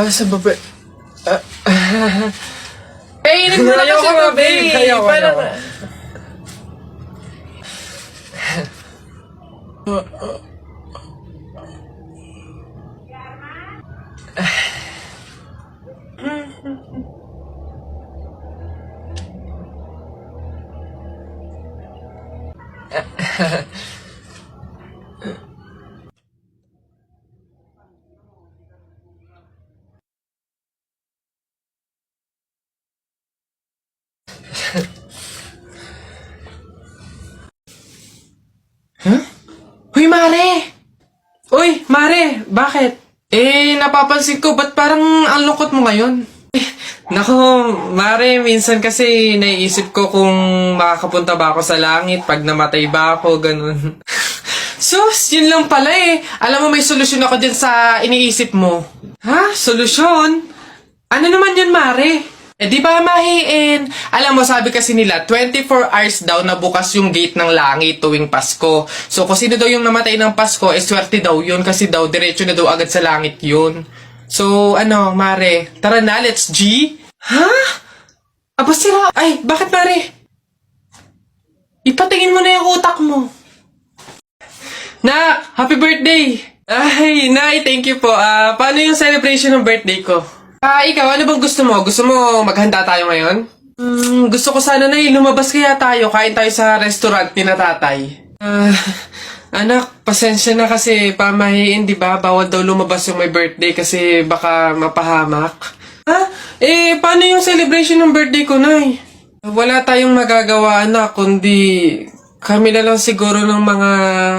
Sa baba. Kainin mo na Ayaw kasi ko nga, ito, babe. babe. Ayaw ko, Parang... ayaw Uy, Mare! Uy, Mare! Bakit? Napapansin ko, ba't parang ang lungkot mo ngayon? Nako, Mare, minsan kasi naiisip ko kung makakapunta ba ako sa langit pag namatay ba ako, ganun. Sus, yun lang pala eh. Alam mo, may solusyon ako dyan sa iniisip mo. Ha? Solusyon? Ano naman yun, Mare? Di ba mahiin? Alam mo, sabi kasi nila, 24 hours daw na bukas yung gate ng langit tuwing Pasko. So, kung sino daw yung namatay ng Pasko, swerte daw yun kasi daw, diretso na daw agad sa langit yun. So, Mare, tara na, let's G? Ha? Aba sira. Ay, bakit, Mare? Ipatingin mo na yung utak mo. Nak, happy birthday! Ay, Nay, thank you po. Paano yung celebration ng birthday ko? Ikaw, ano bang gusto mo? Gusto mo maghanda tayo ngayon? Gusto ko sana na lumabas kaya tayo. Kain tayo sa restaurant ni na tatay. Anak, pasensya na kasi pamahiin, di ba? Bawal daw lumabas yung may birthday kasi baka mapahamak. Ha? Paano yung celebration ng birthday ko, Nay? Wala tayong magagawa, anak, kundi kami na lang siguro ng mga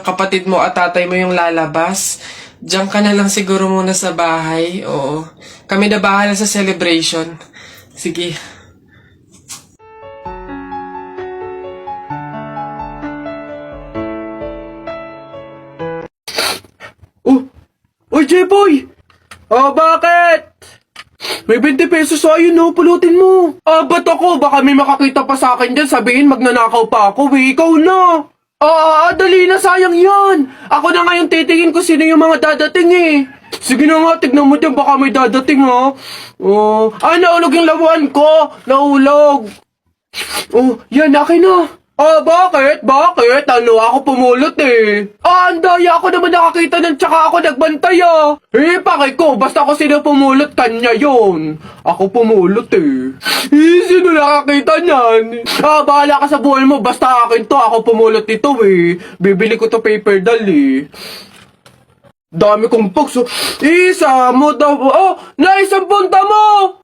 kapatid mo at tatay mo yung lalabas. Diyan ka na lang siguro muna sa bahay. Oo. Kami na bahala sa celebration. Sige. Uy, J-Boy! Bakit? May 20 pesos sa'yo, no? Pulutin mo. Ba't ako? Baka may makakita pa sa akin dyan. Sabihin, magnanakaw pa ako, eh. Ikaw na. Dali na, sayang yan. Ako na ngayon titingin ko sino yung mga dadating, eh. Sige na nga, tignan mo dyan. Baka may dadating, ha? Naulog yung lawan ko. Naulog. Yan, akin na. Bakit? Bakit? Ako pumulot eh. Ang daya ako naman nakakita ng tsaka ako nagbantay pakay ko, basta ako sino pumulot, kanya yon. Ako pumulot eh. Sino nakakita niyan? Bahala ka sa buhay mo, basta akin to, ako pumulot nito eh. Bibili ko to paper doll eh. Dami kong box Isa mo daw. Naisang punta mo!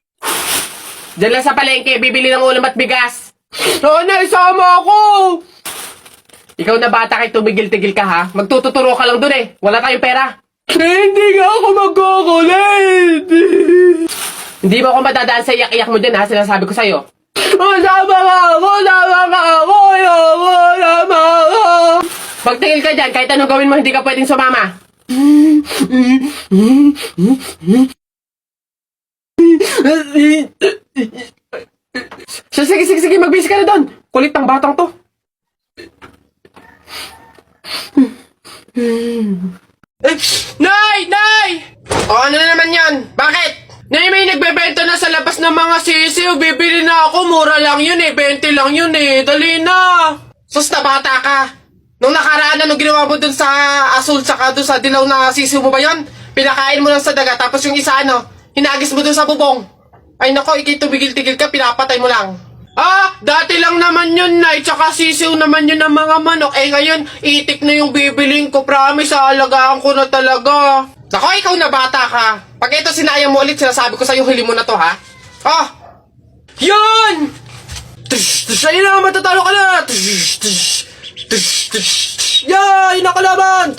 Diyan lang sa palengke, bibili ng ulam at bigas. Naisama ako! Ikaw na bata kay tumigil-tigil ka ha? Magtututuro ka lang dun eh. Wala tayong pera. Hindi nga ako magkukulit! Hindi mo ako madadaan sa iyak-iyak mo dyan ha? Sinasabi ko sa'yo. Sama ka ako! Sama ka ako! Sama ka! Magtingil ka dyan, kahit anong gawin mo, hindi ka pwedeng sumama. Sige, magbihis ka na doon. Kulit ng batang to. Nay! Ano na naman yan? Bakit? Nay, may nagbebenta na sa labas ng mga sisiw. Bibili na ako. Mura lang yun eh. 20 lang yun eh. Dali na. Sus na bata ka. Nung nakaraan na, nung ginawa mo dun sa asul tsaka dun sa dilaw na sisiw mo ba yun? Pinakain mo lang sa daga. Tapos yung isa hinagis mo dun sa bubong. Ay nako, tumigil-tigil ka. Pinapatay mo lang. Dati lang naman yun, Nay. Tsaka sisiw naman yun ng mga manok. Ngayon, itik na yung bibiling ko. Promise, aalagaan ko na talaga. Nako, ikaw na bata ka. Pag ito sinayang mo ulit, sinasabi ko sa'yo, huli mo na to, ha? Yun! Ayun na, matatalo ka na! Yay! Nakalaban!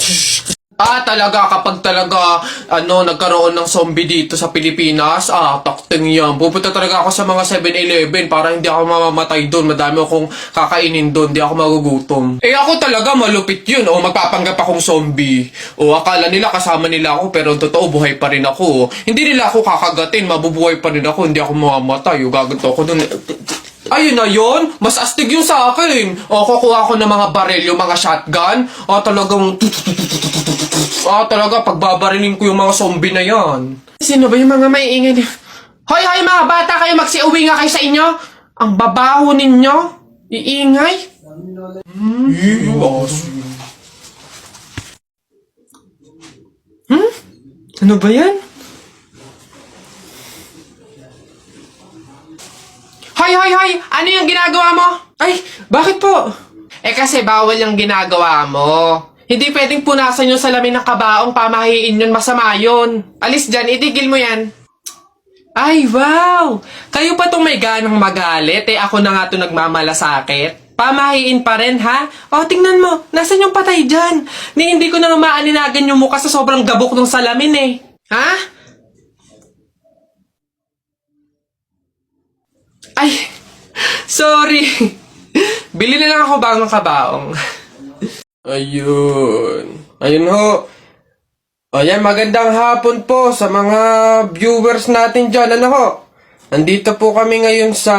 Talaga, kapag talaga, nagkaroon ng zombie dito sa Pilipinas, takting yan. Pupunta talaga ako sa mga 7-Eleven para hindi ako mamamatay doon. Madami akong kakainin doon, hindi ako magugutom. Ako talaga, malupit yun. Magpapanggap akong zombie. Akala nila kasama nila ako, pero totoo, buhay pa rin ako. Hindi nila ako kakagatin, mabubuhay pa rin ako, hindi ako mamamatay. Gaganto ako doon. Ayun na yun, mas astig yung sa akin. O, kukuha ko ng mga baril, yung mga shotgun. O, talaga, pagbabarilin ko yung mga zombie na yan. Sino ba yung mga maiingay niya? Hoy, hoy mga bata kayo, magsiuwi nga kayo sa inyo. Ang babaho ninyo. Iingay. Ano ba yan? Hoy, hoy, hoy! Ano yung ginagawa mo? Ay, bakit po? Kasi bawal yung ginagawa mo. Hindi pwedeng punasan yung salamin ng kabaong, pamahiin yun, masama yun. Alis dyan, itigil mo yan. Ay, wow! Kayo pa tong may ganang magalit, ako na nga to nagmamalasakit. Pamahiin pa rin, ha? O, tingnan mo, nasan yung patay dyan? Hindi ko na maaninagan yung mukha sa sobrang gabok ng salamin, Ha? Ay, sorry. Bili na lang ako bagong kabaong. Ayun ho. Ayan, magandang hapon po sa mga viewers natin dyan. Ano ho? Nandito po kami ngayon sa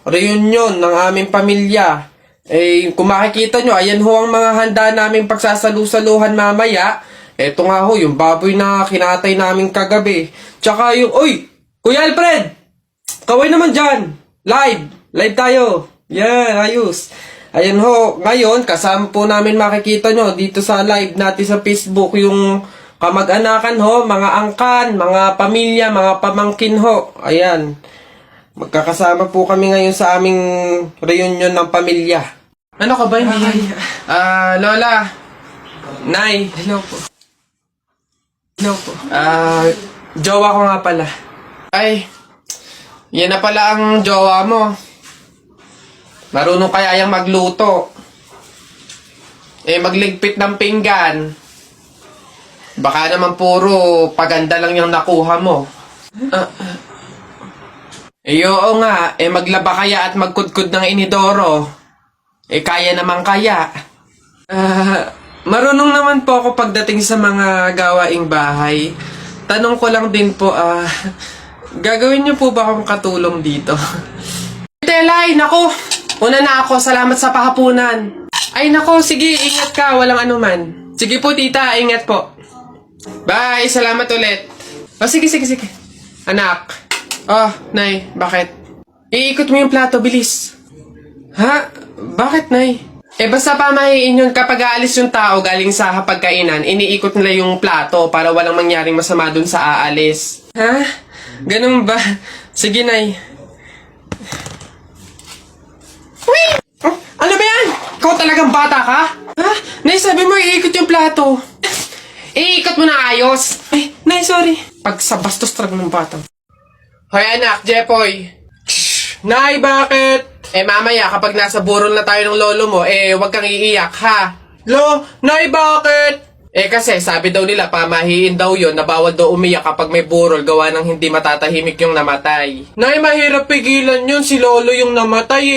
reunion ng aming pamilya. Kung makikita nyo, ayan ho ang mga handa naming pagsasalu-saluhan mamaya. Eto nga ho, yung baboy na kinatay namin kagabi. Tsaka yung, Kuya Alfred! Kaway naman dyan! Live tayo! Yan, ayos! Ayan ho, ngayon, kasama po namin makikita nyo dito sa live natin sa Facebook yung kamag-anakan ho, mga angkan, mga pamilya, mga pamangkin ho. Ayan. Magkakasama po kami ngayon sa aming reunion ng pamilya. Ano ka ba? Hindi. Lola. Nay. Hello po. Hello po. Jowa ko nga pala. Ay, yan na pala ang jowa mo. Marunong kaya yung magluto. Magligpit ng pinggan. Baka naman puro paganda lang yung nakuha mo. Oo nga, maglaba kaya at magkudkod ng inidoro. Kaya naman kaya. Marunong naman po ako pagdating sa mga gawaing bahay. Tanong ko lang din po, gagawin niyo po ba akong katulong dito? Telay, naku! Una na ako, salamat sa pahapunan. Ay nako, sige, ingat ka, walang anuman. Sige po tita, ingat po. Bye, salamat ulit. Sige. Anak. Nay, bakit? Iikot mo yung plato, bilis. Ha? Bakit, Nay? Basta pamahiin yun kapag aalis yung tao galing sa hapagkainan, iniikot nila yung plato para walang mangyaring masama dun sa aalis. Ha? Ganun ba? Sige, Nay. Ano ba yan? Ikaw talagang bata ka? Ha? Nay, sabi mo iikot yung plato. Iikot mo na ayos. Ay, Nay, sorry. Pag sa bastos talaga ng bata. Hoy anak, Jepoy. Nay, bakit? Mamaya kapag nasa burol na tayo ng lolo mo, wag kang iiyak, ha? Nay, bakit? Kasi sabi daw nila, pamahiin daw yun na bawal daw umiyak kapag may burol gawa ng hindi matatahimik yung namatay. Nay, mahirap pigilan yun. Si lolo yung namatay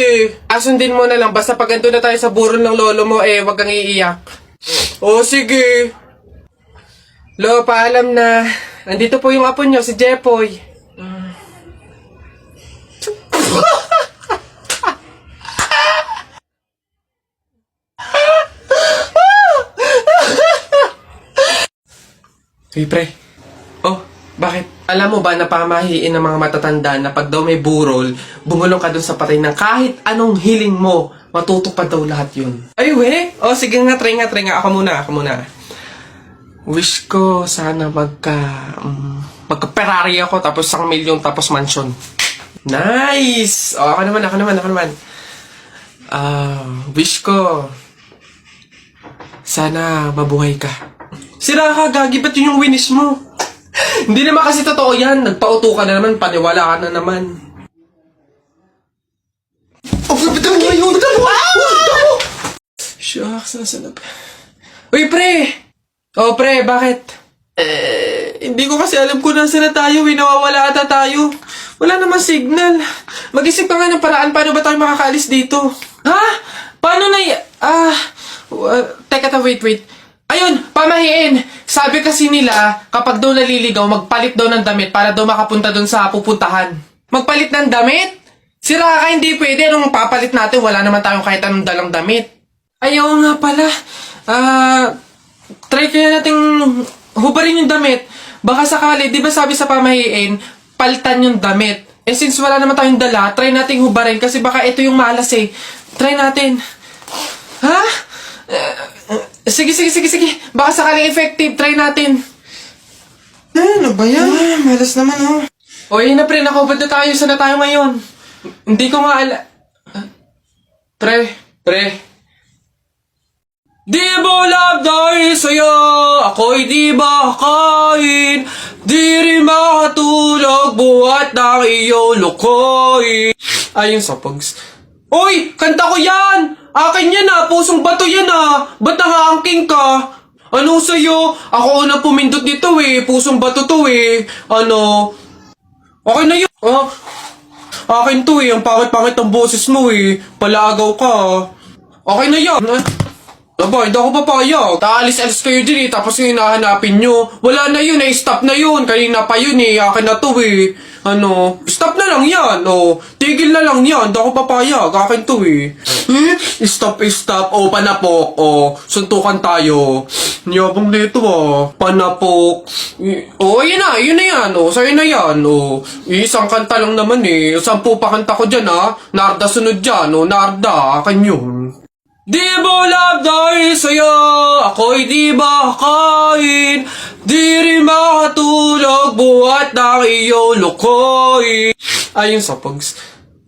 Asundin mo na lang. Basta pag andun na tayo sa burol ng lolo mo, wag kang iiyak. Sige. Lo, paalam na. Nandito po yung apo nyo, si Jepoy. Hey, pre. Bakit? Alam mo ba na pamahiin ng mga matatanda na pag daw may burol, bumulong ka dun sa patay ng kahit anong hiling mo, matutupad daw lahat yun. Ay, we? Sige nga, try nga. Ako muna. Wish ko sana magka-Ferrari ako, tapos 1 milyon, tapos mansion. Nice! Ako naman. Wish ko sana mabuhay ka. Sira ka, gagi, ba't yun yung winis mo? Hindi naman kasi totoo yan. Nagpauto ka na naman, paniwala ka na naman. Bitawan mo yun! Shucks, nasa na ba? Uy, pre! Pre, bakit? Hindi ko kasi alam kung nasa na tayo, nawawala ata tayo. Wala naman signal. Mag-isip ka nga ng paraan, paano ba tayo makakaalis dito? Ha? Paano na teka, wait. Ayun, pamahiin. Sabi kasi nila, kapag daw naliligaw, magpalit daw ng damit para daw makapunta doon sa pupuntahan. Magpalit ng damit? Sira ka, hindi pwede. Anong papalit natin? Wala naman tayong kahit anong dalang damit. Ayaw nga pala. Try kaya nating hubarin yung damit. Baka sakali, di ba sabi sa pamahiin, paltan yung damit. Eh since wala naman tayong dala, try nating hubarin kasi baka ito yung malas eh. Try natin. Ha? Sige. Baka sakaling effective, try natin. Ano ba yan? Malas naman, oh. O yun na pre, nakahubad na tayo. Saan na tayo ngayon? Hindi ko nga Pre. Di mo love dahil sa'yo, ako'y di makakain. Di rin makatulog, buhat ng iyong lukoy. Ayun sa pags. Uy! Kanta ko yan! Akin yan ah! Pusong bato yan ah! Ba't nakaangking ka? Ano sa'yo? Ako unang pumindot dito eh. Pusong bato to eh. Ano? Okay na yun. Akin to eh. Ang pangit-pangit ng boses mo eh. Palaagaw ka. Okay na yan. Aba, hindi ako papayag. Taalis-alis kayo din eh. Tapos yung hinahanapin nyo. Wala na yun eh. Stop na yun. Kanina pa yun eh. Akin na to eh. Ano? Stop na lang yan. Oh. Tigil na lang yan. Hindi ako papayag. Akin to eh. Stop. Oh, panapok. Oh, suntukan tayo. Niyabang nito ah. Panapok. Oh, yun na yan. Oh, sa'yo na yan. Oh, isang kanta lang naman eh. 10 pa kanta ko dyan ah. Narda sunod dyan. Oh, Narda. Akin yun. Di mo love dahil sa'yo, ako'y di makakain. Di rin makatulog, buhat ng iyong lukoy. Ayun sa pags.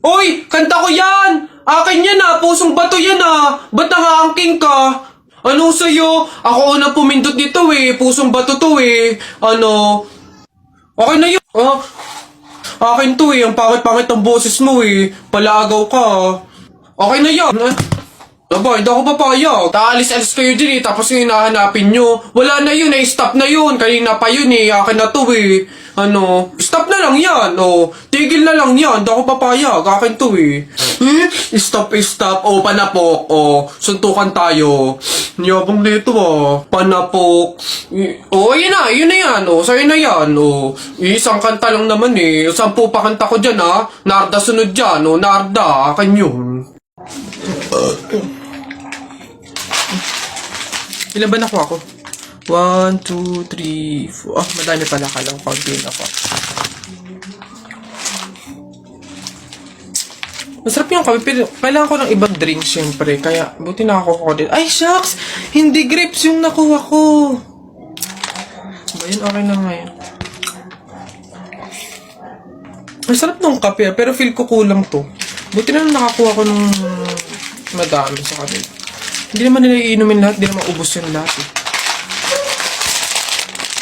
Uy! Kanta ko yan! Akin yan ah! Pusong bato yan ah! Ba't nakaangking ka? Ano sa'yo? Ako unang pumindot dito eh. Pusong bato to eh. Ano? Okay na yun. Akin to eh. Ang pangit-pangit ng boses mo eh. Palaagaw ka. Okay na yan. Aba, hindi ako papayag. Taalis-alis kayo din eh. Tapos yung hinahanapin nyo. Wala na yun eh. Stop na yun. Kanina pa yun eh. Akin na to eh. Ano? Stop na lang yan. Oh, tigil na lang yan. Hindi ako papayag. Akin to eh. Stop. Oh, panapok. Oh, suntukan tayo. Niyabang nito ah. Panapok. Oh, yun na yan. Oh, sa'yo na yan. Oh, isang kanta lang naman eh. 10 pa kanta ko dyan ah. Narda sunod dyan. Oh, Narda. Akin yun. Ilan ba nakuha ko? 1, 2, 3, 4. Ah, madami pala. Kala ko kaunti ako. Masarap yung kape, pero kailangan ko ng ibang drink syempre. Kaya, buti nakakuha ko din. Ay, shucks! Hindi grapes yung nakuha ko. Ba yun? Okay na nga yun. Masarap nung kape, pero feel ko kulang to. Buti na nakakuha ko ng madami sa kanila. Hindi naman nila iinumin lahat, hindi naman ubos yung lahat eh.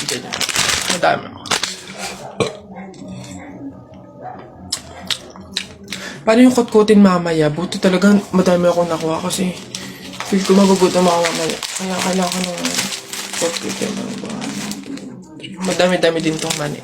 Ganyan. Madami ako. Paano yung kutkutin mamaya? Buti talaga madami akong nakuha kasi feel ko magugutom ako mamaya. Kaya kailangan ko ng kutkutin. Madami-dami din tong mani.